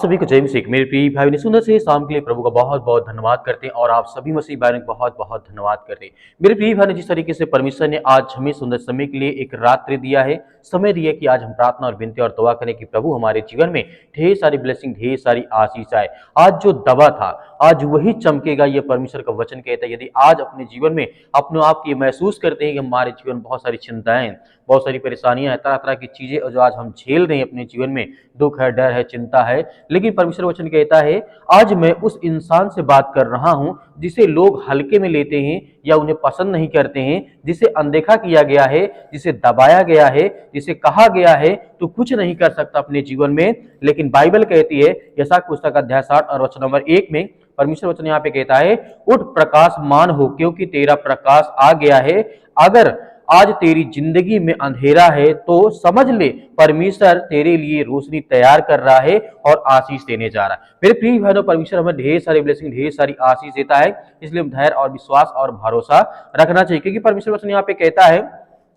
सभी को जय मसीह। मेरे प्रिय भाई ने सुंदर से शाम के लिए प्रभु का बहुत बहुत धन्यवाद करते हैं और आप सभी मसीह भाई को बहुत बहुत धन्यवाद करते हैं। मेरे प्रिय भाई ने जिस तरीके से परमेश्वर ने आज हमें सुंदर समय के लिए एक रात्रि दिया है, समय दिया कि आज हम प्रार्थना और विनती और दुआ करें कि प्रभु हमारे जीवन में ढेर सारी ब्लेसिंग, ढेर सारी आशीष आए। आज जो दवा था आज वही चमकेगा, ये परमेश्वर का वचन कहता है। यदि आज अपने जीवन में अपने आप ये महसूस करते हैं कि हमारे जीवन में बहुत सारी चिंताएं, बहुत सारी परेशानियां हैं, तरह तरह की चीजें जो आज हम झेल रहे हैं अपने जीवन में, दुख है, डर है, चिंता है, लेकिन परमेश्वर वचन कहता है आज मैं उस इंसान से बात कर रहा हूं जिसे लोग हल्के में लेते हैं या उन्हें पसंद नहीं करते हैं, जिसे अनदेखा किया गया है, जिसे दबाया गया है, जिसे कहा गया है तो कुछ नहीं कर सकता अपने जीवन में। लेकिन बाइबल कहती है यशायाह पुस्तक अध्याय 60 और वचन नंबर 1 में परमेश्वर वचन यहाँ पे कहता है, उठ प्रकाशमान हो क्योंकि तेरा प्रकाश आ गया है। अगर आज तेरी जिंदगी में अंधेरा है तो समझ ले परमेश्वर तेरे लिए रोशनी तैयार कर रहा है और आशीष देने जा रहा है। मेरे प्रिय भाइयों, परमेश्वर हमें ढेर सारी ब्लेसिंग, ढेर सारी आशीष देता है, इसलिए हम धैर्य और विश्वास और भरोसा रखना चाहिए। क्योंकि परमेश्वर वचन यहाँ पे कहता है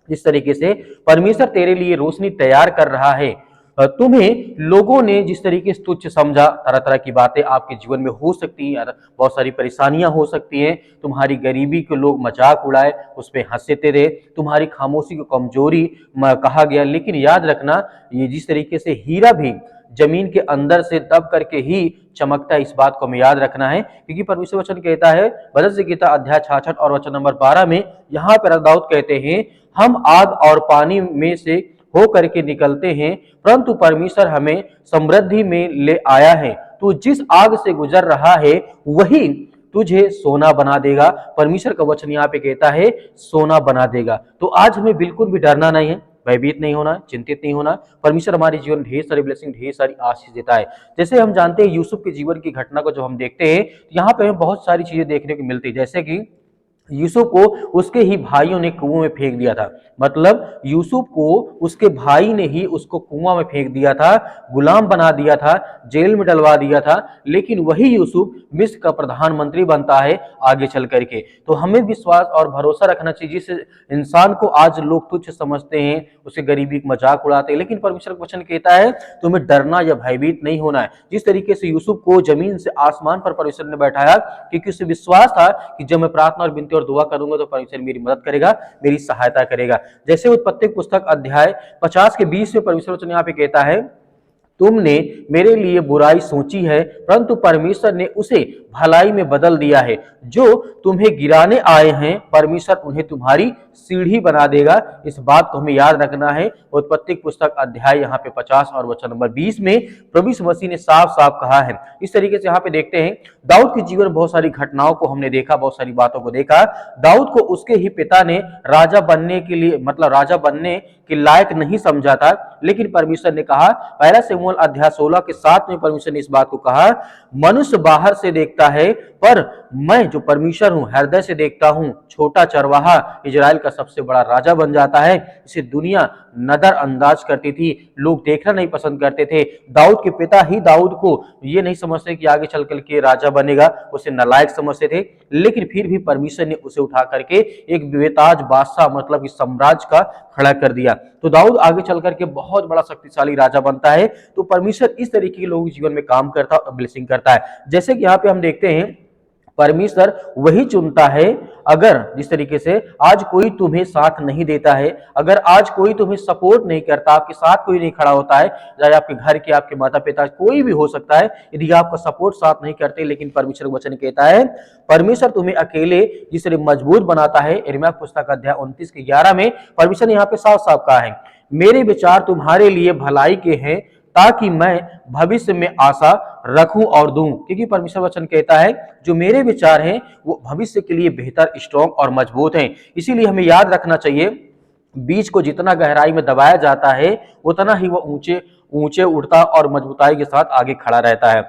जिस तरीके से परमेश्वर तेरे लिए रोशनी तैयार कर रहा है। तुम्हें लोगों ने जिस तरीके से तुच्छ समझा, तरह तरह की बातें आपके जीवन में हो सकती हैं, बहुत सारी परेशानियां हो सकती हैं, तुम्हारी गरीबी को लोग मजाक उड़ाए, उस पर हंसते रहे, तुम्हारी खामोशी को कमजोरी कहा गया। लेकिन याद रखना, ये जिस तरीके से हीरा भी जमीन के अंदर से दब करके ही चमकता है, इस बात को हमें याद रखना है। क्योंकि परमेश्वर वचन कहता है भजन संहिता अध्याय 66 और वचन नंबर 12 में, यहाँ पर दाऊद कहते हैं, हम आग और पानी में से हो करके निकलते हैं परंतु परमेश्वर हमें समृद्धि में ले आया है। तू जिस आग से गुजर रहा है वही तुझे सोना बना देगा। परमेश्वर का वचन यहाँ पे कहता है सोना बना देगा। तो आज हमें बिल्कुल भी डरना नहीं है, भयभीत नहीं होना, चिंतित नहीं होना। परमेश्वर हमारे जीवन ढेर सारी ब्लेसिंग, ढेर सारी आशीष देता है। जैसे हम जानते हैं यूसुफ के जीवन की घटना को जब हम देखते हैं यहाँ पे हमें बहुत सारी चीजें देखने को मिलती है। जैसे कि यूसुफ को उसके ही भाइयों ने कुएं में फेंक दिया था, मतलब यूसुफ को उसके भाई ने ही उसको कुआं में फेंक दिया था, गुलाम बना दिया था, जेल में डलवा दिया था। लेकिन वही यूसुफ मिस्र का प्रधानमंत्री बनता है आगे चल करके। तो हमें विश्वास और भरोसा रखना चाहिए। जिस इंसान को आज लोग तुच्छ समझते हैं, उसके गरीबी का मजाक उड़ाते हैं, लेकिन परमेश्वर का वचन कहता है तुम्हें डरना या भयभीत नहीं होना है। जिस तरीके से यूसुफ को जमीन से आसमान पर परमेश्वर ने बैठाया, क्योंकि उसे विश्वास था कि जब मैं प्रार्थना और विनती और दुआ करूंगा तो परमेश्वर मेरी मदद करेगा, मेरी सहायता करेगा। जैसे उत्पत्ति पुस्तक अध्याय 50 के 20 में परमेश्वर वचन यहाँ पे कहता है, तुमने मेरे लिए बुराई सोची है परंतु परमेश्वर ने उसे भलाई में बदल दिया है। जो तुम्हें गिराने आए हैं परमेश्वर उन्हें तुम्हारी सीढ़ी बना देगा। इस बात को हमें याद रखना है। उत्पत्ति पुस्तक अध्याय यहाँ पे 50 और वचन नंबर 20 में प्रभु यीशु मसीह ने साफ साफ कहा है। इस तरीके से यहाँ पे देखते हैं दाऊद के जीवन बहुत सारी घटनाओं को हमने देखा, बहुत सारी बातों को देखा। दाऊद को उसके ही पिता ने राजा बनने के लिए, मतलब राजा बनने के लायक नहीं समझा था, लेकिन परमेश्वर ने कहा, पहला शमूएल अध्याय 16 के 7 में परमेश्वर ने इस बात को कहा, मनुष्य बाहर से देखता है पर मैं जो परमेश्वर हूं हृदय से देखता हूं। छोटा चरवाहा इजराइल का सबसे बड़ा राजा बन जाता है। इसे दुनिया नजरअंदाज करती थी, लोग देखना नहीं पसंद करते थे। दाऊद के पिता ही दाऊद को ये नहीं समझते कि आगे चल कर के राजा बनेगा, उसे नालायक समझते थे। लेकिन फिर भी परमेश्वर ने उसे उठा करके एक बेताज बादशाह, मतलब कि साम्राज्य का खड़ा कर दिया। तो दाऊद आगे चल करके बहुत बड़ा शक्तिशाली राजा बनता है। तो परमेश्वर इस तरीके के लोगों के जीवन में काम करता है, ब्लेसिंग करता है। जैसे कि यहाँ पे हम देखते हैं परमेश्वर वही चुनता है। अगर जिस तरीके से आज कोई तुम्हें साथ नहीं देता है, अगर आज कोई तुम्हें सपोर्ट नहीं करता, आपके साथ कोई नहीं खड़ा होता है, चाहे आपके घर के, आपके माता पिता, कोई भी हो सकता है, यदि आपका सपोर्ट साथ नहीं करते, लेकिन परमेश्वर वचन कहता है परमेश्वर तुम्हें अकेले जिस तरह मजबूत बनाता है। यिर्मयाह पुस्तक अध्याय 29 के 11 में परमेश्वर ने यहाँ पे साफ साफ कहा है, मेरे विचार तुम्हारे लिए भलाई के हैं ताकि मैं भविष्य में आशा रखूं और दूं। क्योंकि परमेश्वर वचन कहता है जो मेरे विचार हैं वो भविष्य के लिए बेहतर, स्ट्रॉन्ग और मजबूत हैं। इसीलिए हमें याद रखना चाहिए बीज को जितना गहराई में दबाया जाता है उतना ही वो ऊंचे ऊंचे उड़ता और मजबूताई के साथ आगे खड़ा रहता है।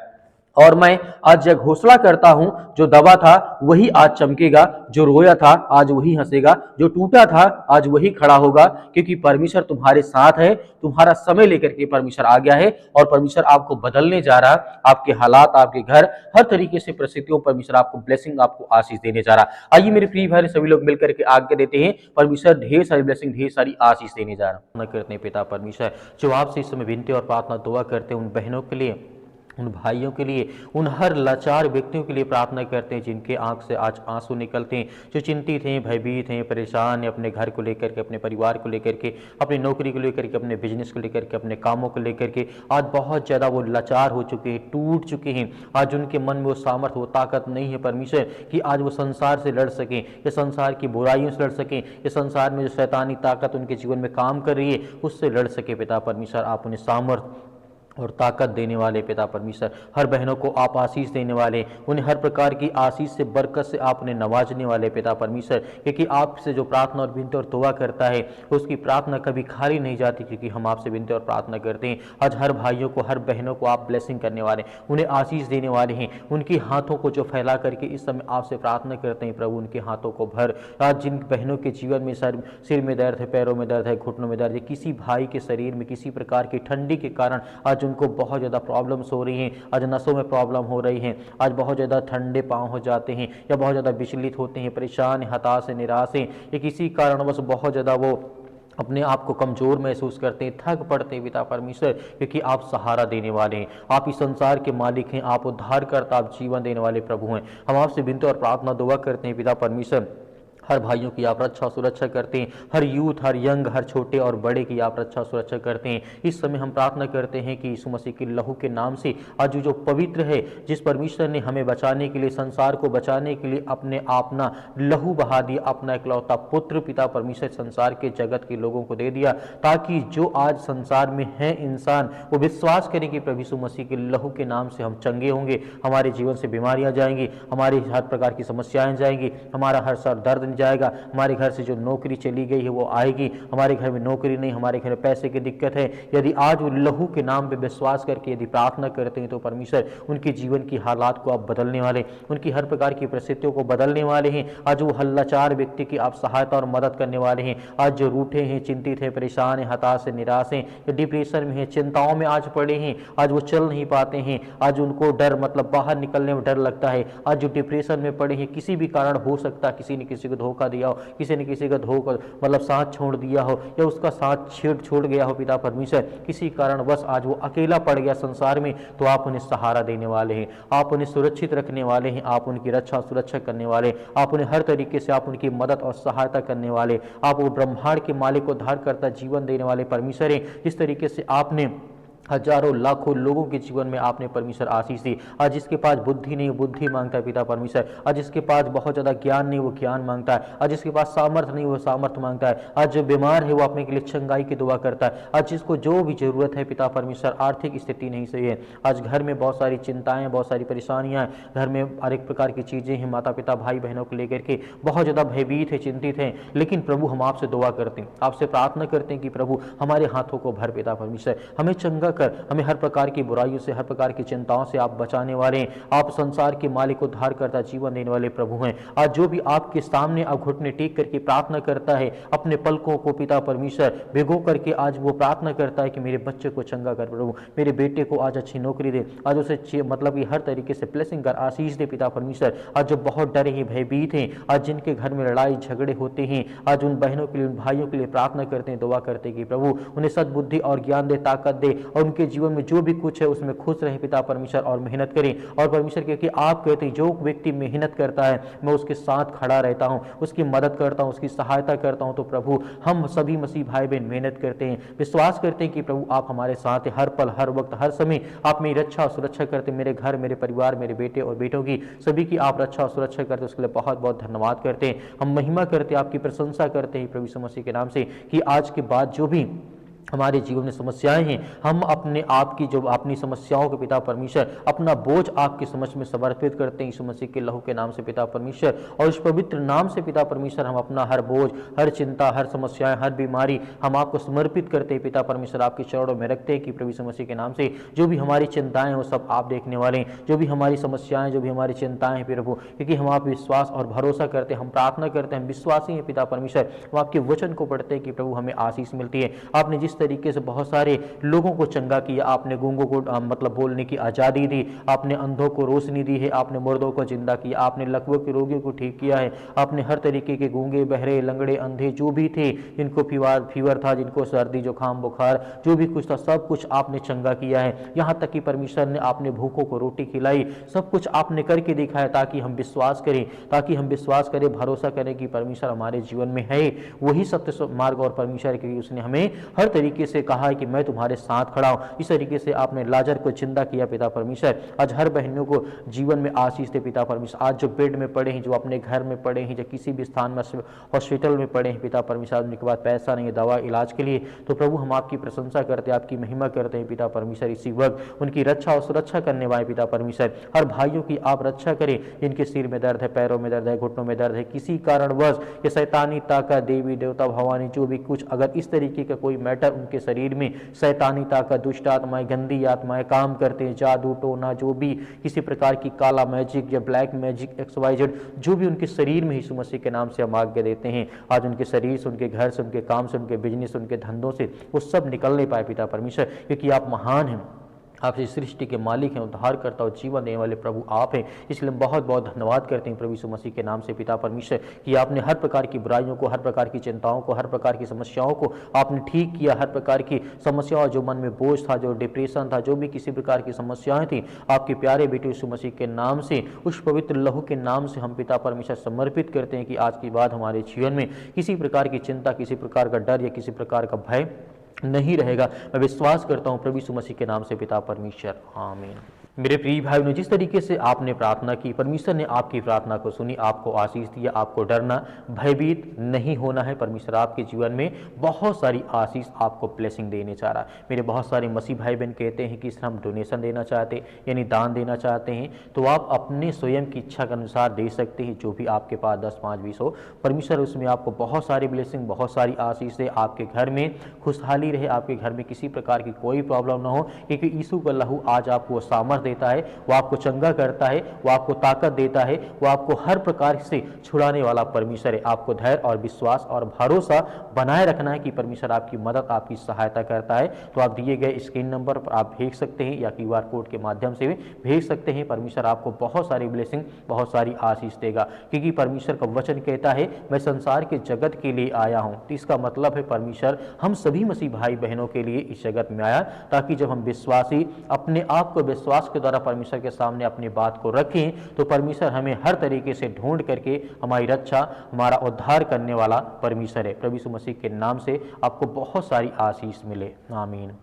और मैं आज यह घोषणा करता हूं, जो दबा था वही आज चमकेगा, जो रोया था आज वही हंसेगा, जो टूटा था आज वही खड़ा होगा। क्योंकि परमेश्वर तुम्हारे साथ है, तुम्हारा समय लेकर के परमेश्वर आ गया है और परमेश्वर आपको बदलने जा रहा है। आपके हालात, आपके घर, हर तरीके से परिस्थितियों परमेश्वर आपको ब्लेसिंग, आपको आशीष देने जा रहा है। आइए मेरे प्रिय भाई सभी लोग मिलकर के आज्ञा देते हैं, परमेश्वर ढेर सारी ब्लेसिंग, ढेर सारी आशीष देने जा रहा है। करते पिता परमेश्वर, जो आपसे इस समय विनती और प्रार्थना दुआ करते हैं उन बहनों के लिए उन भाइयों के लिए, उन हर लाचार व्यक्तियों के लिए प्रार्थना करते हैं जिनके आंख से आज आंसू निकलते हैं, जो चिंतित हैं, भयभीत हैं, परेशान हैं, अपने घर को लेकर के, अपने परिवार को लेकर के, अपनी नौकरी को लेकर के, अपने बिजनेस को लेकर के, अपने कामों को लेकर के आज बहुत ज़्यादा वो लाचार हो चुके हैं, टूट चुके हैं। आज उनके मन में वो सामर्थ्य, वो ताकत नहीं है परमेश्वर कि आज वो संसार से लड़ सकें, ये संसार की बुराइयों से लड़ सकें, ये संसार में जो शैतानी ताकत उनके जीवन में काम कर रही है उससे लड़ सके। पिता परमेश्वर, आप उन्हें सामर्थ्य और ताकत देने वाले पिता परमेश्वर, हर बहनों को आप आशीष देने वाले, उन्हें हर प्रकार की आशीष से, बरकत से आप उन्हें नवाजने वाले पिता परमेश्वर, क्योंकि आपसे जो प्रार्थना और विनती और दुआ करता है उसकी प्रार्थना कभी खाली नहीं जाती, क्योंकि हम आपसे विनती और प्रार्थना करते हैं। आज हर भाइयों को, हर बहनों को आप ब्लेसिंग करने वाले, उन्हें आशीष देने वाले हैं। उनकी हाथों को जो फैला करके इस समय आपसे प्रार्थना करते हैं प्रभु, उनके हाथों को भर। आज जिन बहनों के जीवन में सिर में दर्द है, पैरों में दर्द है, घुटनों में दर्द है, किसी भाई के शरीर में किसी प्रकार की ठंडी के कारण आज उनको बहुत ज़्यादा प्रॉब्लम्स हो रही हैं, आज नसों में प्रॉब्लम हो रही हैं, आज बहुत ज़्यादा ठंडे पाँव हो जाते हैं या बहुत ज़्यादा विचलित होते हैं, परेशान, हताश, निराश हैं, या किसी कारणवश बहुत ज़्यादा वो अपने आप को कमज़ोर महसूस करते हैं, थक पड़ते हैं पिता परमेश्वर, क्योंकि आप सहारा देने वाले हैं, आप इस संसार के मालिक हैं, आप उद्धारकर्ता, आप जीवन देने वाले प्रभु हैं। हम आपसे विनती और प्रार्थना दुआ करते हैं पिता परमेश्वर, हर भाइयों की आप रक्षा सुरक्षा करते हैं, हर यूथ, हर यंग, हर छोटे और बड़े की आप रक्षा सुरक्षा करते हैं। इस समय हम प्रार्थना करते हैं कि यीशु मसीह के लहू के नाम से आज जो पवित्र है, जिस परमेश्वर ने हमें बचाने के लिए, संसार को बचाने के लिए अपना लहू बहा दिया, अपना इकलौता पुत्र पिता परमेश्वर संसार के जगत के लोगों को दे दिया, ताकि जो आज संसार में है इंसान वो विश्वास करें कि प्रभु यीशु मसीह के लहू के नाम से हम चंगे होंगे, हमारे जीवन से बीमारियां जाएंगी, हमारी हर प्रकार की समस्याएं जाएंगी, हमारा हर सर दर्द जाएगा, हमारे घर से जो नौकरी चली गई है वो आएगी, हमारे घर में नौकरी नहीं, हमारे घर में पैसे की दिक्कत है। यदि आज वो लहू के नाम पे विश्वास करके यदि प्रार्थना करते हैं तो परमेश्वर उनके जीवन की हालात को आप बदलने वाले, उनकी हर प्रकार की परिस्थितियों को बदलने वाले हैं। आज वो हल्लाचार व्यक्ति की आप सहायता और मदद करने वाले हैं। आज जो रूठे हैं, चिंतित हैं, परेशान हैं, हताश हैं, निराश हैं, या डिप्रेशन में हैं, चिंताओं में आज पड़े हैं, आज वो चल नहीं पाते हैं, आज उनको डर, मतलब बाहर निकलने में डर लगता है, आज जो डिप्रेशन में पड़े हैं, किसी भी कारण हो सकता है, किसी ने किसी को धोखा दिया हो, किसी ने किसी का धोखा मतलब साथ छोड़ दिया हो, या उसका साथ छोड़ गया हो पिता परमेश्वर, किसी कारण बस आज वो अकेला पड़ गया संसार में, तो आप उन्हें सहारा देने वाले हैं, आप उन्हें सुरक्षित रखने वाले हैं, आप उनकी रक्षा सुरक्षा करने वाले, आप उन्हें हर तरीके से आप उनकी मदद और सहायता करने वाले, आप वो ब्रह्मांड के मालिक को उद्धार करता जीवन देने वाले परमेश्वर हैं। जिस तरीके से आपने हजारों लाखों लोगों के जीवन में आपने परमेश्वर आशीष दी, आज जिसके पास बुद्धि नहीं, बुद्धि मांगता है पिता परमेश्वर, आज जिसके पास बहुत ज़्यादा ज्ञान नहीं, वो ज्ञान मांगता है, आज जिसके पास सामर्थ्य नहीं, वो सामर्थ्य मांगता है, आज जो बीमार है वो अपने के लिए चंगाई की दुआ करता है, आज जिसको जो भी जरूरत है पिता परमेश्वर, आर्थिक स्थिति नहीं सही है, आज घर में बहुत सारी चिंताएं, बहुत सारी परेशानियां हैं, घर में हर एक प्रकार की चीज़ें हैं, माता पिता भाई बहनों को लेकर के बहुत ज़्यादा भयभीत है, चिंतित हैं, लेकिन प्रभु हम आपसे दुआ करते हैं, आपसे प्रार्थना करते हैं कि प्रभु हमारे हाथों को भर पिता परमेश्वर, हमें चंगा कर, हमें हर प्रकार की बुराइयों से, हर प्रकार की चिंताओं से आप बचाने वाले हैं, आप संसार के मालिक उद्धार करता जीवन देने वाले प्रभु हैं। आज जो भी आपके सामने अब घुटने टेक करके प्रार्थना करता है, अपने पलकों को पिता परमेश्वर भिगो करके आज वो प्रार्थना करता है कि मेरे बच्चे को चंगा कर प्रभु, मेरे बेटे को आज अच्छी नौकरी दे, आज उसे मतलब कि हर तरीके से ब्लेसिंग कर, आशीष दे पिता परमेश्वर। आज जो बहुत डरे हैं, भयभीत हैं, आज जिनके घर में लड़ाई झगड़े होते हैं, आज उन बहनों के लिए, उन भाइयों के लिए प्रार्थना करते हैं, दुआ करते हैं कि प्रभु उन्हें सद्बुद्धि और ज्ञान दे, ताकत दे, और उनके जीवन में जो भी कुछ है उसमें खुश रहे पिता परमेश्वर, और मेहनत करें। और परमेश्वर क्योंकि आप कहते हैं जो व्यक्ति मेहनत करता है मैं उसके साथ खड़ा रहता हूं, उसकी मदद करता हूं, उसकी सहायता करता हूं। तो प्रभु हम सभी मसीह भाई बहन मेहनत करते हैं, विश्वास करते हैं कि प्रभु आप हमारे साथ हैं, हर पल, हर वक्त, हर समय आप मेरी रक्षा और सुरक्षा करते हैं, मेरे घर, मेरे परिवार, मेरे बेटे और बेटों की सभी की आप रक्षा और सुरक्षा करते हैं, उसके लिए बहुत बहुत धन्यवाद करते हैं। हम महिमा करते हैं, आपकी प्रशंसा करते हैं प्रभु यीशु मसीह के नाम से, कि आज के बाद जो भी हमारे जीवन में समस्याएं हैं, हम अपने आप की जो अपनी समस्याओं के पिता परमेश्वर अपना बोझ आपके समझ में समर्पित करते हैं यीशु मसीह के लहू के नाम से पिता परमेश्वर, और उस पवित्र नाम से पिता परमेश्वर हम अपना हर बोझ, हर चिंता, हर समस्याएं, हर बीमारी हम आपको समर्पित करते हैं पिता परमेश्वर, आपके चरणों में रखते हैं कि प्रभु यीशु मसीह के नाम से जो भी हमारी चिंताएं हैं वो सब आप देखने वाले हैं, जो भी हमारी समस्याएं, जो भी हमारी चिंताएं हैं प्रभु, क्योंकि हम आप विश्वास और भरोसा करते हैं, हम प्रार्थना करते हैं, हम विश्वासी हैं पिता परमेश्वर, हम आपके वचन को पढ़ते हैं कि प्रभु हमें आशीष मिलती है। आपने जिस जिस तरीके से बहुत सारे लोगों को चंगा किया, आपने गूंगों को मतलब बोलने की आज़ादी दी, आपने अंधों को रोशनी दी है, आपने मुर्दों को जिंदा किया, आपने लकवों के रोगियों को ठीक किया है, आपने हर तरीके के गूंगे बहरे लंगड़े अंधे जो भी थे, जिनको फीवर था, जिनको सर्दी जुकाम बुखार जो भी कुछ था, सब कुछ आपने चंगा किया है। यहाँ तक कि परमेश्वर ने आपने भूखों को रोटी खिलाई, सब कुछ आपने करके दिखाया ताकि हम विश्वास करें, ताकि हम विश्वास करें, भरोसा करें कि परमेश्वर हमारे जीवन में है, वही सत्य मार्ग और परमेश्वर है, क्योंकि उसने हमें हर तरीके से कहा है कि मैं तुम्हारे साथ खड़ा हूं। इस तरीके से आपने लाजर को जिंदा किया पिता परमेश्वर। आज हर बहनों को जीवन में आशीष दे पिता परमेश्वर। आज जो बेड में पड़े हैं, जो अपने घर में पड़े हैं, जो किसी भी स्थान में हॉस्पिटल में पड़े हैं पिता परमेश्वर, उनके पास पैसा नहीं है दवा इलाज के लिए, तो प्रभु हम आपकी प्रशंसा करते हैं, आपकी महिमा करते हैं पिता परमेश्वर। इसी वक्त उनकी रक्षा और सुरक्षा करने वाले पिता परमेश्वर, हर भाइयों की आप रक्षा करें जिनके सिर में दर्द है, पैरों में दर्द है, घुटनों में दर्द है, किसी कारणवश ये शैतानी ताकत, देवी देवता भवानी जो भी कुछ अगर इस तरीके का कोई मैटर उनके शरीर में शैतानी ताकत, दुष्ट आत्माएं, गंदी आत्माएं काम करते हैं, जादू टोना जो भी किसी प्रकार की काला मैजिक या ब्लैक मैजिक XYZ जो भी उनके शरीर में यीशु मसीह के नाम से हम आज्ञा देते हैं, आज उनके शरीर से, उनके घर से, उनके काम से, उनके बिजनेस, उनके धंधों से वो सब निकलने पाए पिता परमेश्वर, क्योंकि आप महान हैं, आप इस सृष्टि के मालिक हैं, उद्धार करता और जीवन देने वाले प्रभु आप हैं। इसलिए हम बहुत बहुत धन्यवाद करते हैं प्रभु यीशु मसीह के नाम से पिता परमेश्वर कि आपने हर प्रकार की बुराइयों को, हर प्रकार की चिंताओं को, हर प्रकार की समस्याओं को आपने ठीक किया। हर प्रकार की समस्याओं, जो मन में बोझ था, जो डिप्रेशन था, जो भी किसी प्रकार की समस्याएं थी, आपके प्यारे बेटे यीशु मसीह के नाम से, उस पवित्र लहू के नाम से हम पिता परमेश्वर समर्पित करते हैं कि आज के बाद हमारे जीवन में किसी प्रकार की चिंता, किसी प्रकार का डर या किसी प्रकार का भय नहीं रहेगा। मैं विश्वास करता हूँ प्रभु यीशु मसीह के नाम से पिता परमेश्वर, आमीन। मेरे प्रिय भाई ने जिस तरीके से आपने प्रार्थना की, परमेश्वर ने आपकी प्रार्थना को सुनी, आपको आशीष दिया। आपको डरना, भयभीत नहीं होना है। परमेश्वर आपके जीवन में बहुत सारी आशीष, आपको ब्लेसिंग देने चाह रहा है। मेरे बहुत सारे मसीह भाई बहन कहते हैं कि हम डोनेशन देना चाहते हैं, यानी दान देना चाहते हैं, तो आप अपने स्वयं की इच्छा के अनुसार दे सकते हैं, जो भी आपके पास 10, 5, 20 हो। परमेश्वर उसमें आपको बहुत सारी ब्लेसिंग, बहुत सारी आशीष दे, आपके घर में खुशहाली रहे, आपके घर में किसी प्रकार की कोई प्रॉब्लम ना हो, क्योंकि यीशु का लहू आज आपको सामर्थ देता है, वो आपको चंगा करता है, वो आपको ताकत देता है, वो आपको हर प्रकार से छुड़ाने वाला परमेश्वर है। आपको धैर्य और विश्वास और भरोसा बनाए रखना है कि परमेश्वर आपकी मदद, आपकी सहायता करता है। तो आप दिए गए स्क्रीन नंबर पर आप भेज सकते हैं या QR कोड के माध्यम से भी भेज सकते हैं। परमेश्वर आपको बहुत सारी ब्लेसिंग, बहुत सारी आशीष देगा, क्योंकि परमेश्वर का वचन कहता है मैं संसार के जगत के लिए आया हूं। तो इसका मतलब है परमेश्वर हम सभी मसीह भाई बहनों के लिए इस जगत में आया, ताकि जब हम विश्वासी अपने आप को विश्वास के द्वारा परमेश्वर के सामने अपनी बात को रखें, तो परमेश्वर हमें हर तरीके से ढूंढ करके हमारी रक्षा, हमारा उद्धार करने वाला परमेश्वर है। प्रभु यीशु मसीह के नाम से आपको बहुत सारी आशीष मिले, आमीन।